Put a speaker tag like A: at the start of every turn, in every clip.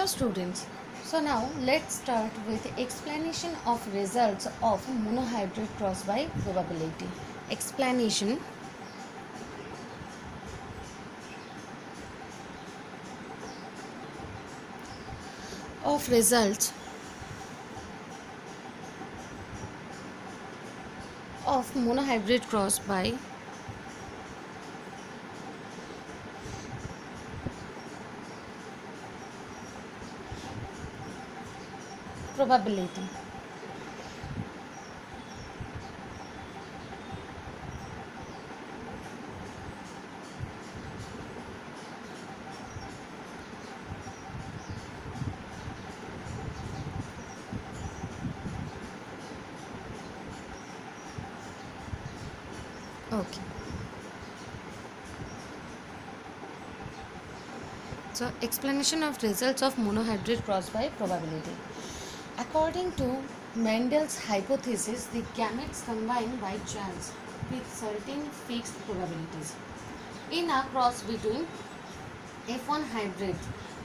A: students, so now let's start with explanation of results of monohybrid cross by probability. Explanation of results of monohybrid cross by probability. Okay. So explanation of results of monohybrid cross by probability. According to Mendel's hypothesis, the gametes combine by chance with certain fixed probabilities. In a cross between F1 hybrid,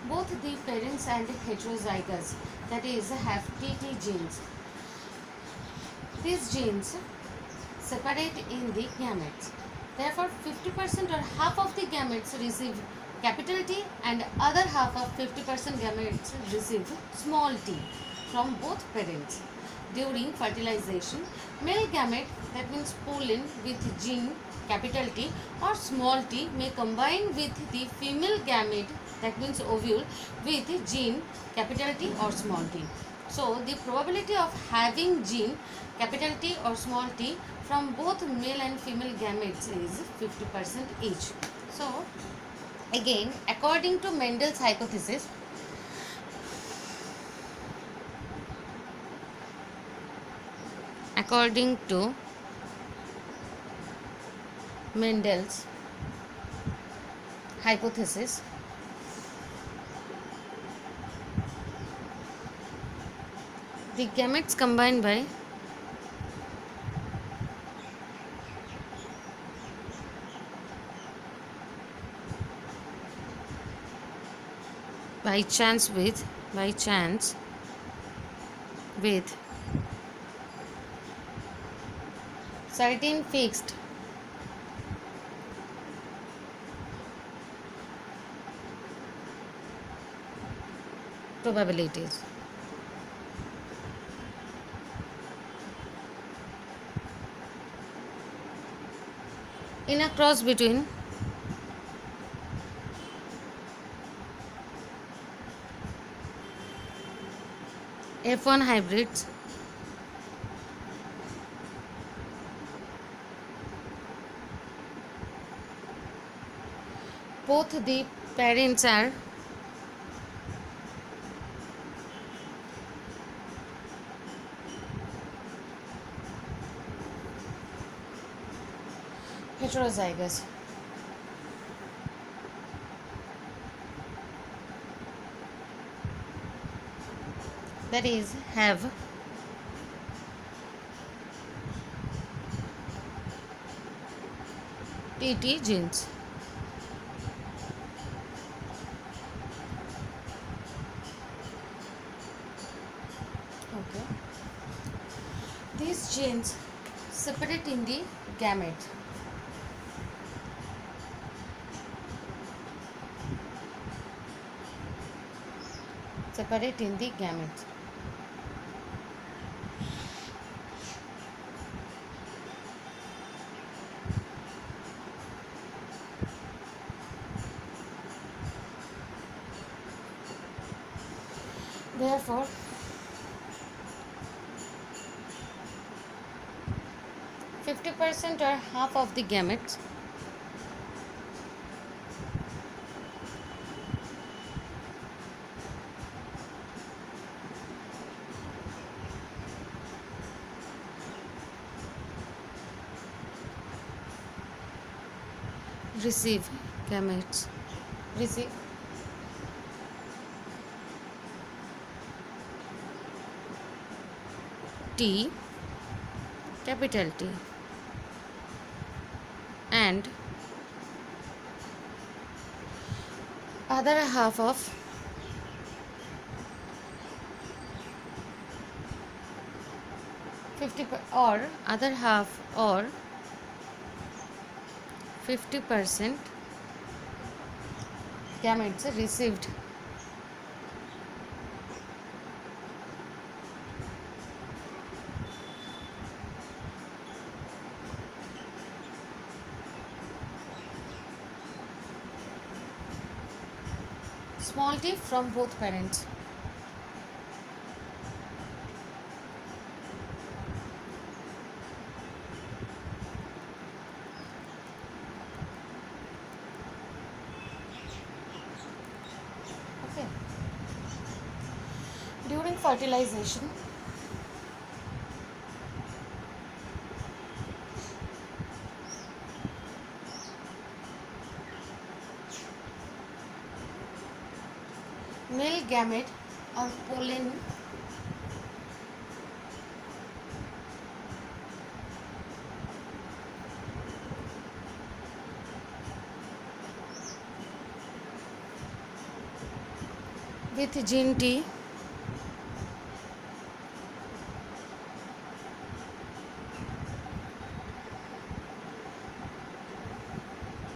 A: both the parents and heterozygous, that is, have TT genes. These genes separate in the gametes. Therefore, 50% or half of the gametes receive capital T and other half of 50% gametes receive small t from both parents. During fertilization, male gamete, that means pollen with gene capital T or small t, may combine with the female gamete, that means ovule, with gene capital T or small t. So the probability of having gene capital T or small t from both male and female gametes is 50% each. So again, according to Mendel's hypothesis, according to Mendel's hypothesis, the gametes combined by chance with certain fixed probabilities. In a cross between F1 hybrids, both the parents are heterozygous. That is, have TT genes. Okay. These genes separate in the gamete. Separate in the gametes. Therefore, 50% or half of the gametes receive T, capital T, and other half of or other half or 50% gametes received small t from both parents. Okay. During fertilization, male gamete or pollen with gene T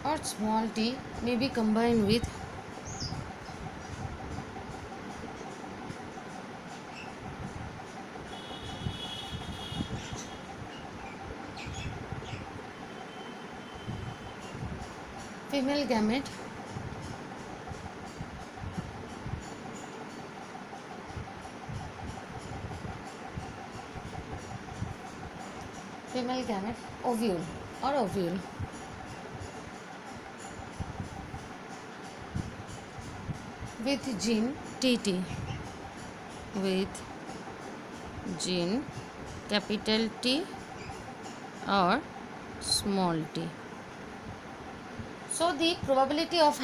A: or small t may be combined with female gamete ovule or ovule with gene TT with gene capital T or small t. So the probability of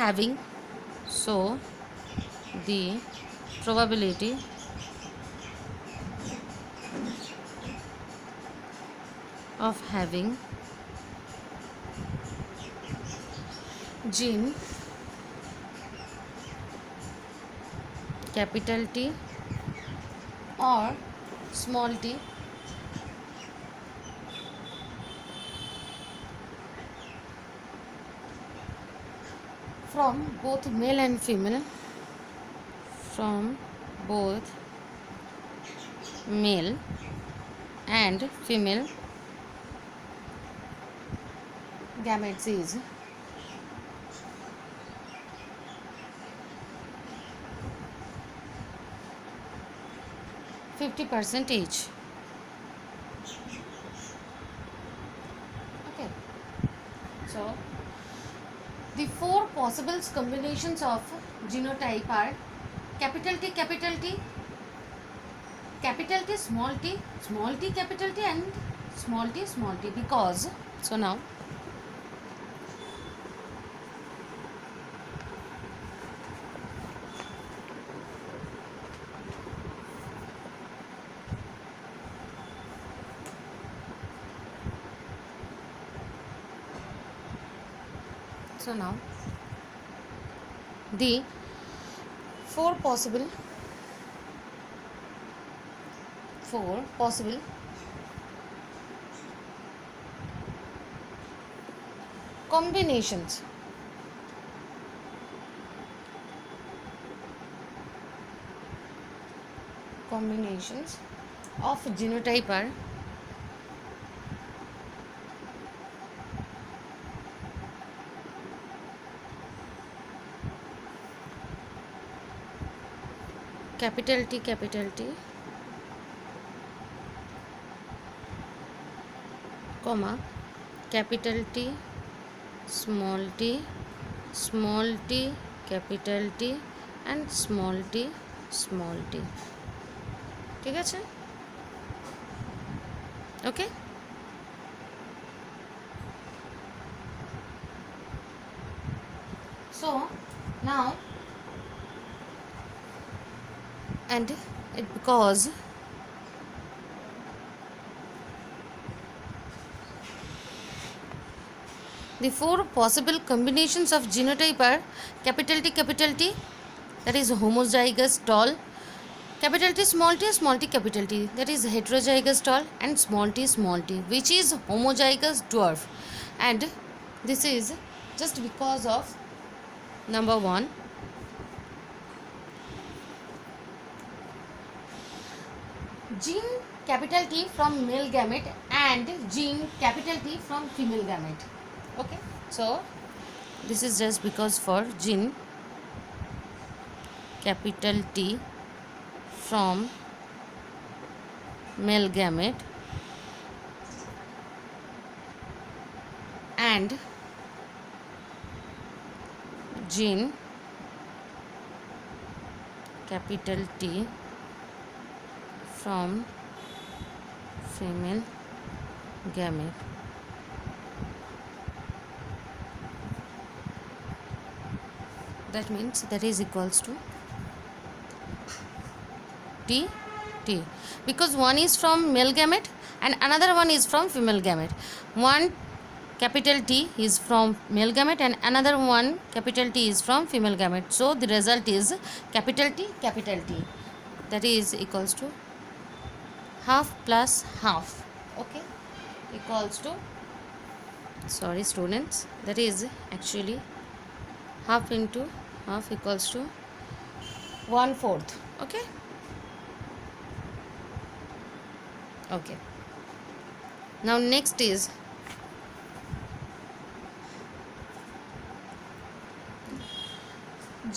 A: having gene capital T or small t from both male and female gametes is 50% each. Okay, so the four possible combinations of genotype are capital T, capital T, capital T, small t, capital T, and small t, because so now the four possible combinations of genotype are capital T, comma capital T, small t, capital T, and small t. ঠিক আছে? Okay, so now and it because the four possible combinations of genotype are capital T, that is homozygous tall, capital small t capital T, that is heterozygous tall, and small t which is homozygous dwarf. And this is just because of number 1, gene capital T from male gamete and gene capital T from female gamete. Okay, so this is just because for gene capital T from male gamete and gene capital T from female gamete. That means that is equals to T because one is from male gamete and another one is from female gamete. One capital T is from male gamete and another one capital T is from female gamete. So the result is capital T. That is equals to half plus half. Okay, equals to, sorry students, that is actually half into half equals to 1/4. Okay, now next is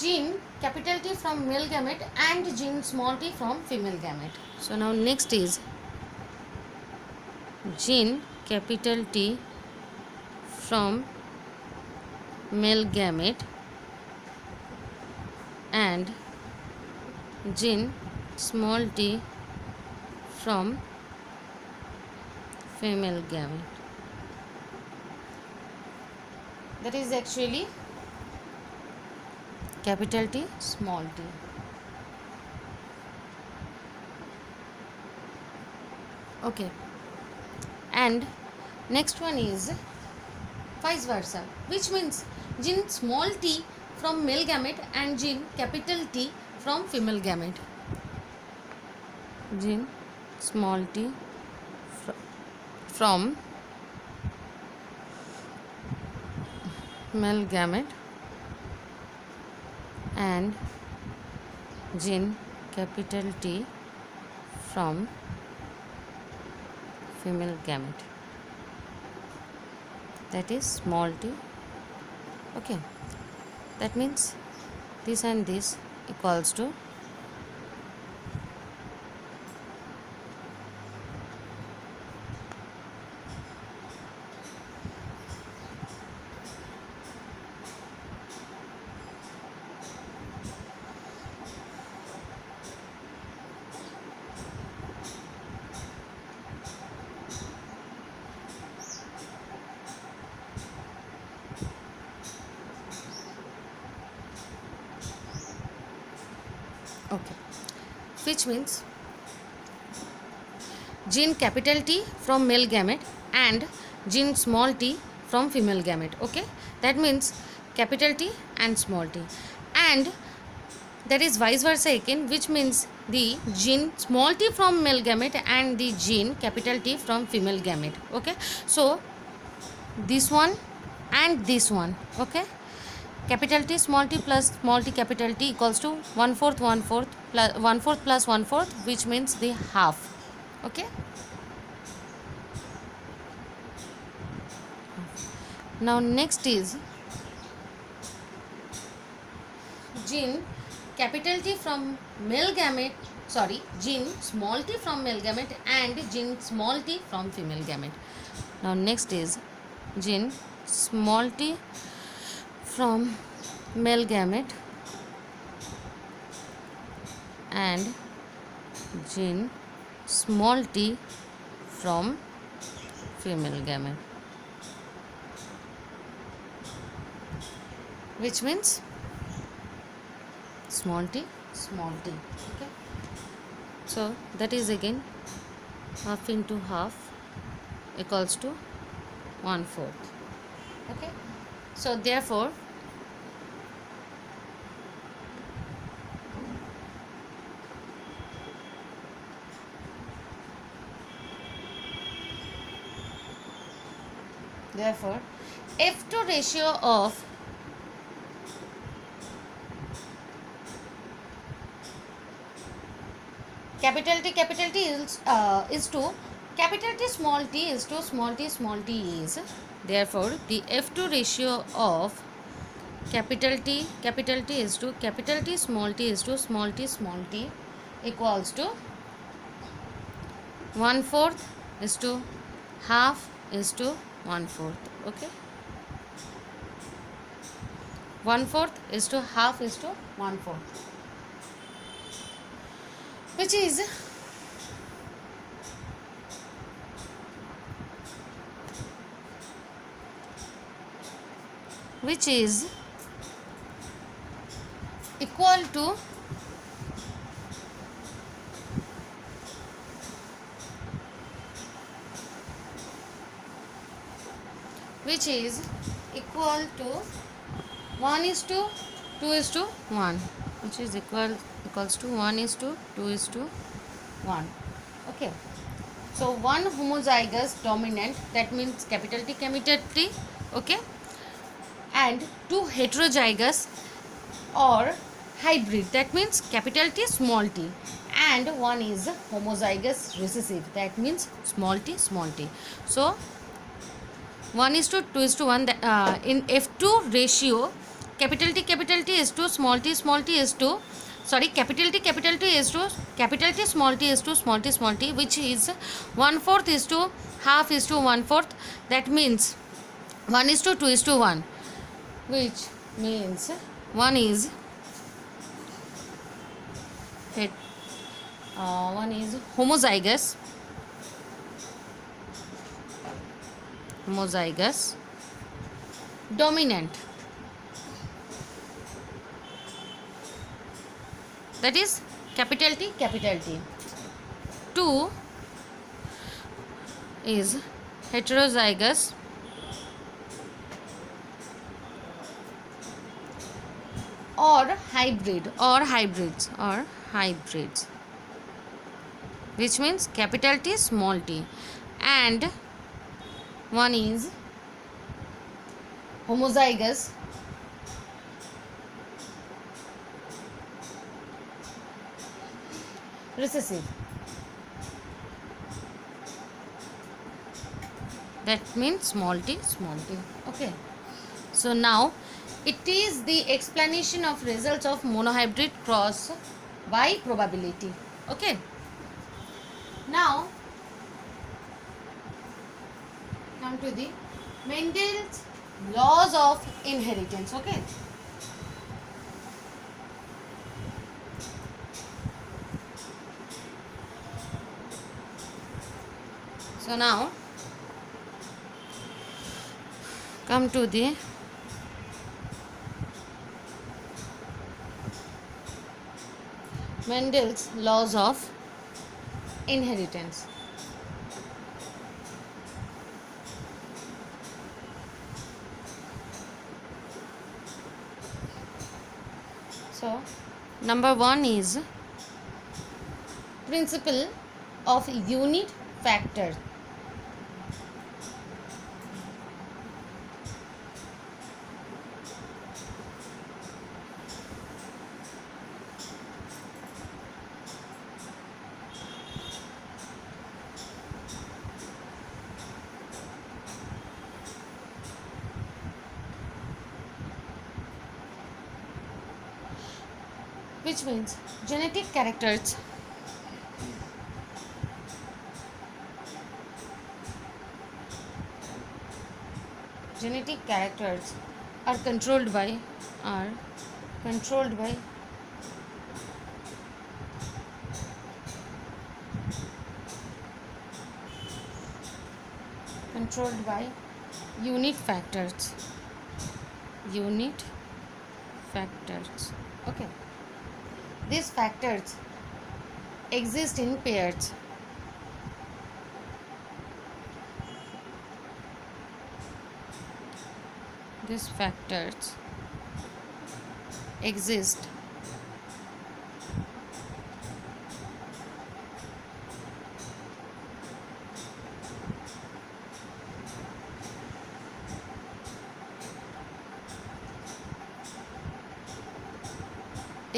A: gene capital T from male gamete and gene small t from female gamete. So now next is gene capital T from male gamete and gene small t from female gamete. That is actually capital T small t. Okay, and next one is vice versa, which means gene small t from male gamete and gene capital T from female gamete. Gene small t from male gamete and gene capital T from female gamete, that is small t. Okay, that means this and this equals to okay, which means gene capital T from male gamete and gene small t from female gamete. Okay, that means capital T and small t, and that is vice versa again, which means the gene small t from male gamete and the gene capital T from female gamete. Okay, so this one and this one. Okay, capital T small t plus small t capital T equals to 1/4 plus 1/4 plus 1/4, which means the half. Okay, now next is gene capital T from male gamete, sorry, gene small t from male gamete and gene small t from female gamete. Now next is gene small t from male gamete and gene small t from female gamete, which means small t. Okay, so that is again half into half equals to 1/4. Okay, so therefore Therefore, F2 ratio of capital T is to capital T is to small t is. Therefore, the F2 ratio of capital T is to capital T is to small t equals to 1/4 is to half is to 1/4. Okay, 1/4 is to half is to 1/4, which is equal to which is equal to 1:2:1, which is equals to 1:2:1. Okay, so one homozygous dominant, that means capital T, okay, and two heterozygous or hybrid, that means capital T small t, and one is homozygous recessive, that means small t. So 1:2:1, in F2 ratio, capital T is to small t is to, sorry, capital T is to capital T small t is to small t, which is 1/4 is to half is to 1/4, that means 1:2:1, which means one is homozygous dominant, that is capital T. 2 is heterozygous or hybrids, which means capital T small t, and one is homozygous recessive, that means small t. Okay, so now it is the explanation of results of monohybrid cross by probability. Okay, now come to the Mendel's laws of inheritance. Okay, so now come to the Mendel's laws of inheritance. So number 1 is principle of unit factor. Which means genetic characters are controlled by unit factors. Okay, these factors exist in pairs. These factors exist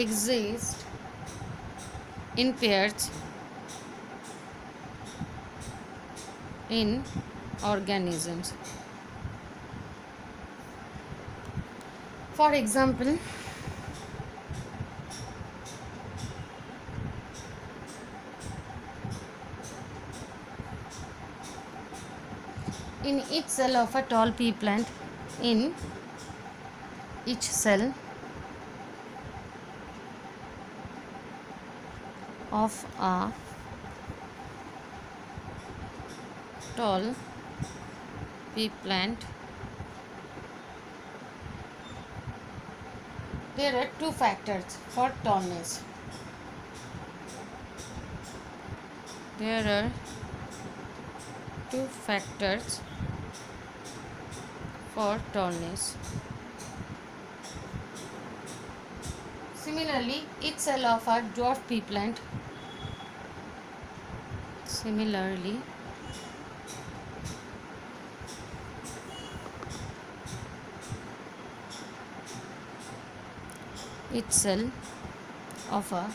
A: exist in pairs in organisms. For example, in each cell of a tall pea plant, in each cell of a tall pea plant, there are two factors for tallness. There are two factors for tallness. Similarly, each cell of a dwarf pea plant each cell of a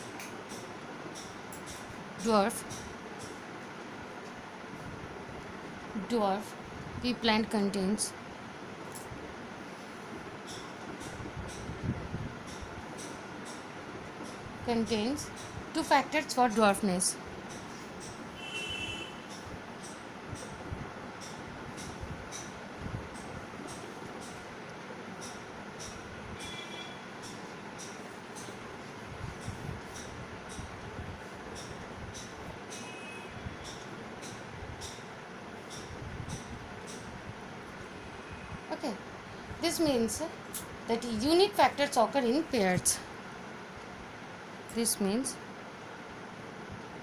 A: dwarf pea plant contains two factors for dwarfness. Okay, this means that unit factors occur in pairs. This means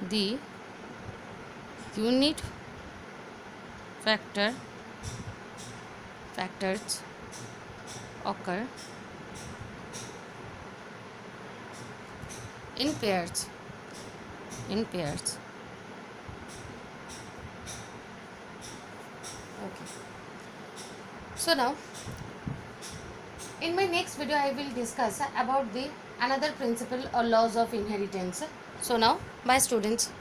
A: the unit factors occur in pairs. Okay. So now, in my next video, I will discuss about the another principle or laws of inheritance. So now, bye students.